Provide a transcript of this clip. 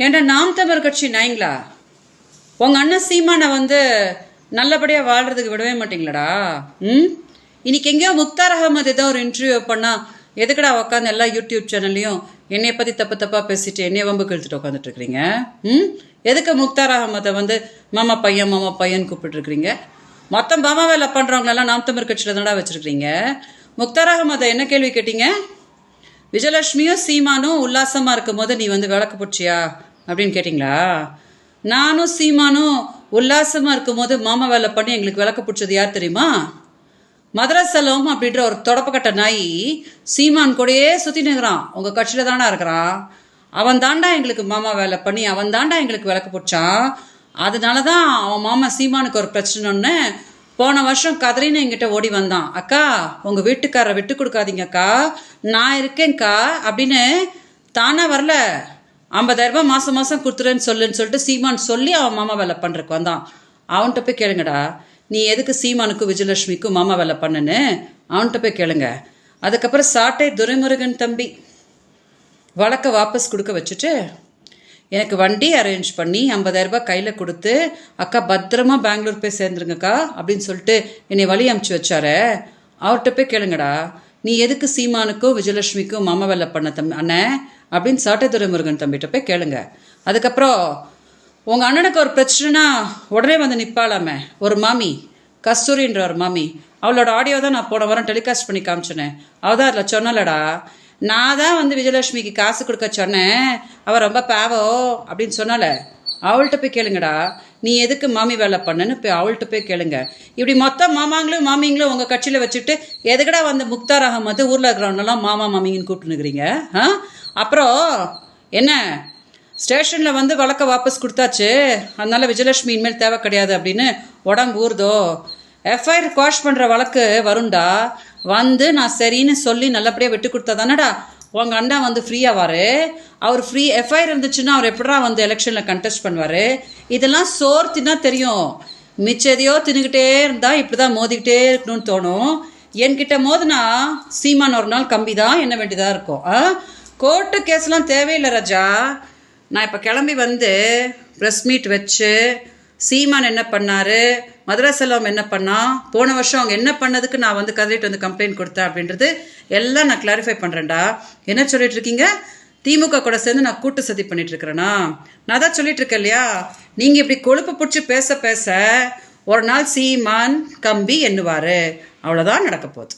ஏன்டா நாம் தமிழர் கட்சி நாய்ங்களா, உங்கள் அண்ணன் சீமானை நல்லபடியாக வாழ்கிறதுக்கு விடவே மாட்டிங்களடா. இன்னைக்கு எங்கேயோ முக்தார் அகமது ஏதோ ஒரு இன்டர்வியூ பண்ணால் எதுக்கடா உட்காந்து எல்லா யூடியூப் சேனல்லையும் என்னைய பற்றி தப்பாக பேசிட்டு என்னைய வம்புக்கு இழுத்துட்டு உட்காந்துட்டு இருக்கிறீங்க? எதுக்கு முக்தார் அகமதை மாமா பையன் கூப்பிட்டுருக்கிறீங்க? மொத்தம் மாமா வேலை பண்ணுறவங்களெல்லாம் நாம் தமிழ் கட்சியில் தானடா வச்சுருக்கிறீங்க. முக்தார் அகமதை என்ன கேள்வி கேட்டீங்க? விஜயலட்சுமியும் சீமானும் உல்லாசமாக இருக்கும் போது நீ விளக்கு போச்சியா அப்படின்னு கேட்டிங்களா? நானும் சீமானும் உல்லாசமாக இருக்கும் போது மாமா வேலை பண்ணி எங்களுக்கு விளக்கு பிடிச்சது யார் தெரியுமா? மதுரசலம் அப்படின்ற ஒரு தொடப்பக்கட்ட நாய் சீமான் கூடயே சுற்றி நிற்கிறான். உங்கள் கட்சியில் தாண்டா இருக்கிறான். அவன் தாண்டா எங்களுக்கு மாமா வேலை பண்ணி அவன் தாண்டா எங்களுக்கு விளக்கு பிடிச்சான். அதனால தான் அவன் மாமா சீமானுக்கு ஒரு பிரச்சனைன்னு போன வருஷம் கதறின்னு என்கிட்ட ஓடி வந்தான். அக்கா, உங்கள் வீட்டுக்காரரை விட்டு கொடுக்காதீங்க அக்கா, நான் இருக்கேன்க்கா அப்படின்னு. தானே வரல, 50,000 ரூபாய் மாதம் கொடுத்துருன்னு சொல்லிட்டு சீமான் சொல்லி அவன் மாமா வேலை பண்ணுறக்கு வந்தான். அவன்கிட்ட போய் கேளுங்கடா, நீ எதுக்கு சீமானுக்கும் விஜயலட்சுமிக்கும் மாமா வேலை பண்ணுன்னு அவன்கிட்ட போய் கேளுங்க. அதுக்கப்புறம் சாட்டை துரைமுருகன் தம்பி வழக்கை வாபஸ் கொடுக்க வச்சுட்டு எனக்கு வண்டி அரேஞ்ச் பண்ணி 50,000 ரூபாய் கையில் கொடுத்து அக்கா பத்திரமா பெங்களூர் போய் சேர்ந்துருங்கக்கா அப்படின்னு சொல்லிட்டு என்னை வழி அமுச்சு வச்சாரு. அவர்கிட்ட போய் கேளுங்கடா, நீ எதுக்கு சீமானுக்கும் விஜயலட்சுமிக்கும் மாமா வேலை பண்ண அண்ணன் அப்படின்னு சாட்டை துரைமுருகன் தம்பிகிட்ட போய் கேளுங்க. அதுக்கப்புறம் உங்கள் அண்ணனுக்கு ஒரு பிரச்சனைனா உடனே நிற்பாளாமே ஒரு மாமி, கஸ்தூரின்ற ஒரு மாமி, அவளோட ஆடியோ தான் நான் போன வாரம் டெலிகாஸ்ட் பண்ணி காமிச்சேனேன். அவள் தான் அதில் சொன்னலடா, நான் தான் விஜயலட்சுமிக்கு காசு கொடுக்க சொன்னேன், அவள் ரொம்ப பாவம் அப்படின்னு சொன்னால. அவள்கிட்ட போய் கேளுங்கடா, நீ எதுக்கு மாமி வேலை பண்ணுன்னு போய் அவள்கிட்ட போய் கேளுங்க. இப்படி மொத்தம் மாமாங்களும் மாமிங்களும் உங்கள் கட்சியில் வச்சுட்டு எதுக்கடா முக்தார் அகமது ஊரில் இருக்கிறவனெல்லாம் மாமா மாமிங்கன்னு கூப்பிட்டுனுக்குறீங்க? அப்புறம் என்ன, ஸ்டேஷனில் வழக்கை வாபஸ் கொடுத்தாச்சு, அதனால விஜயலட்சுமி இனிமேல் தேவை கிடையாது அப்படின்னு உடம்பு ஊறுதோ? எஃப்ஐஆர் குவாஷ் பண்ணுற வழக்கு வருண்டா, நான் சரின்னு சொல்லி நல்லபடியாக விட்டு கொடுத்தா தானடா உங்கள் அண்ணா ஃப்ரீயாவார். அவர் ஃப்ரீ எஃப்ஐஆர் இருந்துச்சுன்னா அவர் எப்படா எலெக்ஷனில் கண்டெஸ்ட் பண்ணுவார்? இதெல்லாம் சோர்த்தினா தெரியும். மிச்சதையோ தின்னுக்கிட்டே இருந்தால் இப்படி தான் மோதிக்கிட்டே இருக்கணும்னு தோணும். என்கிட்ட மோதுனா சீமான் ஒரு நாள் கம்பி தான் என்ன வேண்டியதாக இருக்கும். கோர்ட்டு கேஸ்லாம் தேவையில்லை ராஜா. நான் இப்போ கிளம்பி ப்ரெஸ் மீட் வச்சு சீமான் என்ன பண்ணார், மதுரசலம் என்ன பண்ணா, போன வருஷம் அவங்க என்ன பண்ணதுக்கு நான் கதறிட்டு கம்ப்ளைண்ட் கொடுத்தேன் அப்படின்றது எல்லாம் நான் கிளாரிஃபை பண்ணுறேன்டா. என்ன சொல்லிட்டு இருக்கீங்க? திமுக கூட சேர்ந்து நான் கூட்டு சதி பண்ணிட்டு இருக்கிறேன்னா? நான் தான் சொல்லிட்டு இருக்கேன் இல்லையா, நீங்கள் இப்படி கொழுப்பு பிடிச்சி பேச பேச ஒரு நாள் சீமான் கம்பி எண்ணுவார். அவ்வளோதான் நடக்க போகுது.